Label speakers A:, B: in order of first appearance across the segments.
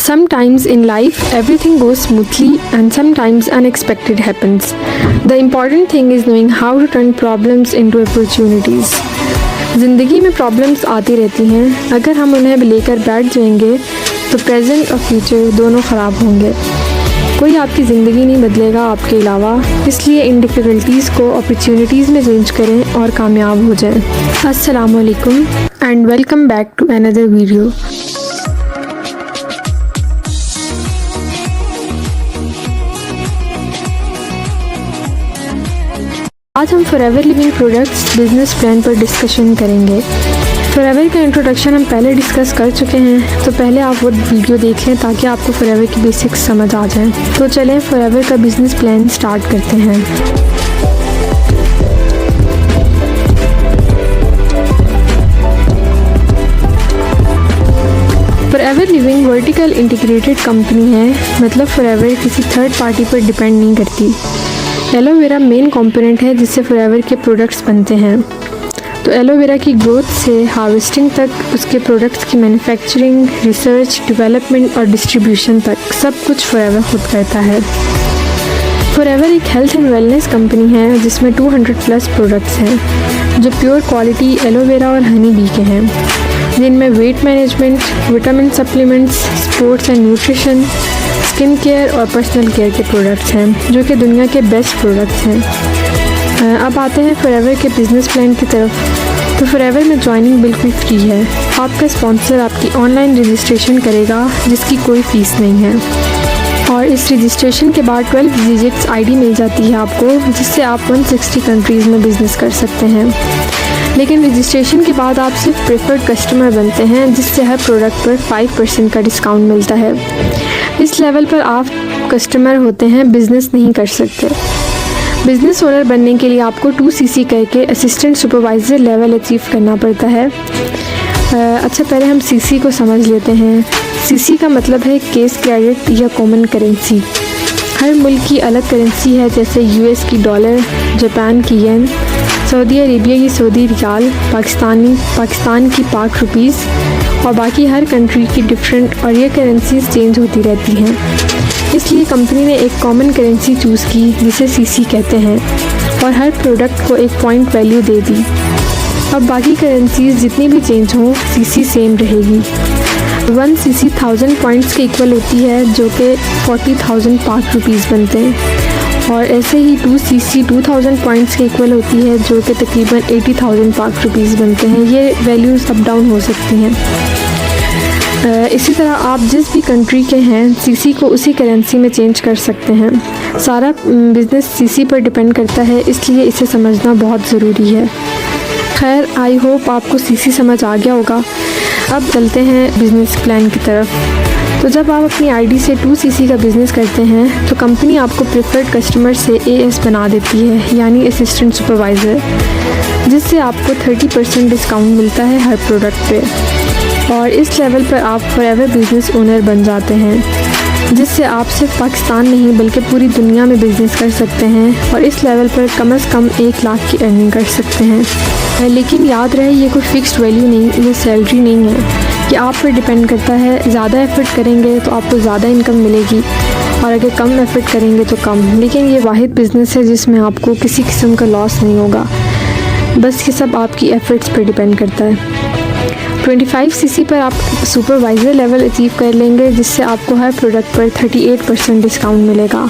A: Sometimes in life, everything goes smoothly and sometimes unexpected happens. The important thing is knowing how to turn problems into opportunities. ज़िंदगी में problems आती रहती हैं, अगर हम उन्हें लेकर बैठ जाएंगे तो प्रेजेंट और फ्यूचर दोनों ख़राब होंगे। कोई आपकी ज़िंदगी नहीं बदलेगा आपके अलावा, इसलिए इन डिफ़िकल्टीज़ को अपॉर्चुनिटीज़ में चेंज करें और कामयाब हो जाएं। अस्सलाम वालेकुम and welcome back to another video. आज हम Forever Living Products business plan पर डिस्कशन करेंगे। फॉरएवर का इंट्रोडक्शन हम पहले डिस्कस कर चुके हैं, तो पहले आप वो वीडियो देख लें ताकि आपको फॉरएवर की बेसिक्स समझ आ जाएं। तो चलें फॉरएवर का बिजनेस प्लान स्टार्ट करते हैं। Forever living vertical integrated company है, मतलब फॉरएवर किसी थर्ड पार्टी पर डिपेंड नहीं करती। एलोवेरा मेन कंपोनेंट है जिससे फॉरएवर के प्रोडक्ट्स बनते हैं। तो एलोवेरा की ग्रोथ से हार्वेस्टिंग तक, उसके प्रोडक्ट्स की मैन्युफैक्चरिंग, रिसर्च, डेवलपमेंट और डिस्ट्रीब्यूशन तक सब कुछ फॉरएवर खुद करता है। फॉरएवर एक हेल्थ एंड वेलनेस कंपनी है जिसमें 200+ प्रोडक्ट्स हैं जो प्योर क्वालिटी एलोवेरा और हनी बी के हैं, जिनमें weight management, vitamin supplements, sports and nutrition, skin care और पर्सनल केयर के प्रोडक्ट्स हैं जो कि दुनिया के बेस्ट प्रोडक्ट्स हैं। अब आते हैं फॉरएवर के बिज़नेस प्लान की तरफ। तो फॉरएवर में ज्वाइनिंग बिल्कुल फ्री है। आपका स्पॉन्सर आपकी ऑनलाइन रजिस्ट्रेशन करेगा जिसकी कोई फ़ीस नहीं है, और इस रजिस्ट्रेशन के बाद 12 डिजिट्स आईडी मिल जाती है आपको, जिससे आप 160 कंट्रीज़ में बिज़नेस कर सकते हैं। लेकिन रजिस्ट्रेशन के बाद आप सिर्फ प्रेफर्ड कस्टमर बनते हैं, जिससे हर प्रोडक्ट पर 5% का डिस्काउंट मिलता है। इस लेवल पर आप कस्टमर होते हैं, बिज़नेस नहीं कर सकते। बिज़नेस ओनर बनने के लिए आपको 2CC करके असिस्टेंट सुपरवाइज़र लेवल अचीव करना पड़ता है। अच्छा, पहले हम CC को समझ लेते हैं। CC का मतलब है केस क्रेडिट या कॉमन करेंसी। हर मुल्क की अलग करेंसी है, जैसे US की डॉलर, जापान की येन, सऊदी अरेबिया की सऊदी रियाल, पाकिस्तान की पाक रुपीज़ और बाकी हर कंट्री की डिफरेंट, और ये करेंसीज चेंज होती रहती हैं। इसलिए कंपनी ने एक कॉमन करेंसी चूज़ की जिसे CC कहते हैं, और हर प्रोडक्ट को एक पॉइंट वैल्यू दे दी। अब बाकी करेंसीज जितनी भी चेंज हों, CC सेम रहेगी। 1 CC 1000 पॉइंट्स के इक्वल होती है, जो कि 40,000 पाक रुपीज़ बनते हैं, और ऐसे ही 2 CC 2000 पॉइंट्स के इक्वल होती है, जो कि तकरीबन 80,000 पाक रुपीज़ बनते हैं। ये वैल्यूज़ अप डाउन हो सकती हैं। इसी तरह आप जिस भी कंट्री के हैं, CC को उसी करेंसी में चेंज कर सकते हैं। सारा बिज़नेस CC पर डिपेंड करता है, इसलिए इसे समझना बहुत ज़रूरी है। खैर, आई होप आपको CC समझ आ गया होगा। अब चलते हैं बिज़नेस प्लान की तरफ। तो जब आप अपनी आईडी से 2CC का बिज़नेस करते हैं तो कंपनी आपको प्रेफर्ड कस्टमर से AS बना देती है, यानी असिस्टेंट सुपरवाइज़र, जिससे आपको 30% डिस्काउंट मिलता है हर प्रोडक्ट पे, और इस लेवल पर आप फॉरएवर बिज़नेस ओनर बन जाते हैं, जिससे आप सिर्फ पाकिस्तान नहीं बल्कि पूरी दुनिया में बिज़नेस कर सकते हैं, और इस लेवल पर कम से कम 1 लाख की अर्निंग कर सकते हैं। लेकिन याद रहे, ये कोई फिक्स्ड वैल्यू नहीं, ये सैलरी नहीं है, कि आप पर डिपेंड करता है। ज़्यादा एफर्ट करेंगे तो आपको ज़्यादा इनकम मिलेगी, और अगर कम एफर्ट करेंगे तो कम। लेकिन ये वाहिद बिज़नेस है जिसमें आपको किसी किस्म का लॉस नहीं होगा, बस ये सब आपकी एफ़र्ट्स पर डिपेंड करता है। 25 CC पर आप सुपरवाइज़र लेवल अचीव कर लेंगे, जिससे आपको हर प्रोडक्ट पर 38% डिस्काउंट मिलेगा,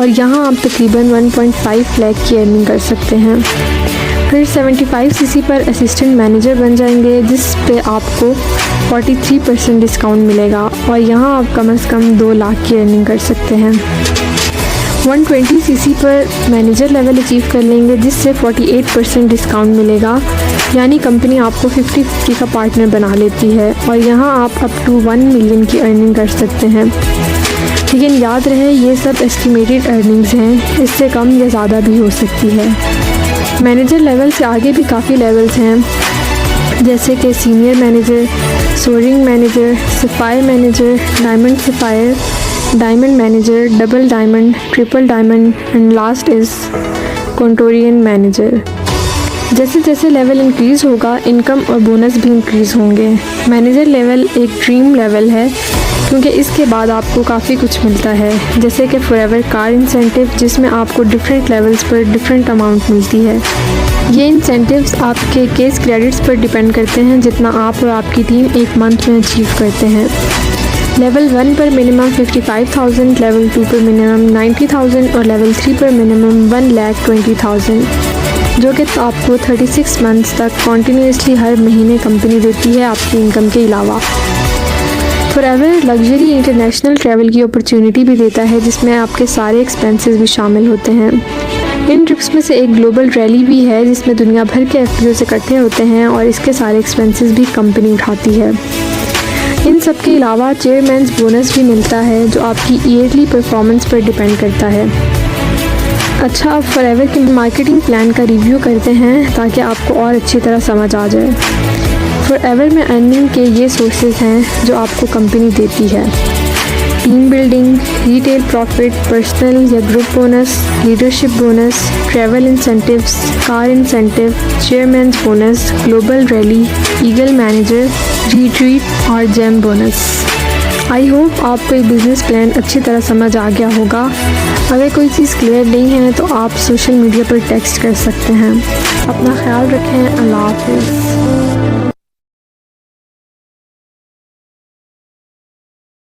A: और यहाँ आप तकरीबन 1.5 लाख की अर्निंग कर सकते हैं। फिर 75 CC पर असिस्टेंट मैनेजर बन जाएंगे, जिस पे आपको 43% डिस्काउंट मिलेगा, और यहाँ आप कम से कम 2 लाख की अर्निंग कर सकते हैं। 120 CC पर मैनेजर लेवल अचीव कर लेंगे, जिससे 48% डिस्काउंट मिलेगा, यानी कंपनी आपको 50-50 का पार्टनर बना लेती है, और यहाँ आप अप टू 1 मिलियन की अर्निंग कर सकते हैं। लेकिन याद रहे, ये सब एस्टिमेटेड अर्निंग्स हैं, इससे कम या ज़्यादा भी हो सकती है। मैनेजर लेवल से आगे भी काफ़ी लेवल्स हैं, जैसे कि senior manager, soaring manager, sapphire manager, diamond sapphire, diamond manager, double diamond, triple diamond, and last is centurion manager. जैसे जैसे लेवल इंक्रीज़ होगा इनकम और बोनस भी इंक्रीज़ होंगे। मैनेजर लेवल एक ड्रीम लेवल है क्योंकि इसके बाद आपको काफ़ी कुछ मिलता है, जैसे कि फॉरएवर कार इंसेंटिव जिसमें आपको डिफरेंट लेवल्स पर डिफरेंट अमाउंट मिलती है। ये इंसेंटिव्स आपके केस क्रेडिट्स पर डिपेंड करते हैं जितना आप और आपकी टीम एक मंथ में अचीव करते हैं। लेवल 1 पर मिनिमम 55,000, लेवल 2 पर मिनिमम 90,000 और लेवल 3 पर मिनिमम 1,20,000, जो कि आपको 36 मंथ्स तक कॉन्टीन्यूसली हर महीने कंपनी देती है आपकी इनकम के अलावा। फॉरएवर लग्जरी इंटरनेशनल ट्रैवल की अपॉर्चुनिटी भी देता है जिसमें आपके सारे एक्सपेंसेस भी शामिल होते हैं। इन ट्रिप्स में से एक ग्लोबल रैली भी है जिसमें दुनिया भर के एफपीओ इकट्ठे होते हैं और इसके सारे एक्सपेंसेस भी कंपनी उठाती है। इन सब के अलावा चेयरमैन्स बोनस भी मिलता है जो आपकी ईयरली परफॉर्मेंस पर डिपेंड करता है। अच्छा, अब फॉरएवर के मार्केटिंग प्लान का रिव्यू करते हैं ताकि आपको और अच्छी तरह समझ आ जाए। फॉरएवर में अर्निंग के ये सोर्सेज हैं जो आपको कंपनी देती है: team building, retail profit, personal या group bonus, leadership bonus, travel incentives, car incentive, chairman's bonus, global rally, eagle manager, retreat और जेम बोनस। आई होप आपको ये बिज़नेस प्लान अच्छी तरह समझ आ गया होगा। अगर कोई चीज़ क्लियर नहीं है तो आप सोशल मीडिया पर टेक्स्ट कर सकते हैं। अपना ख्याल रखें। अल्लाह हाफ़िज़।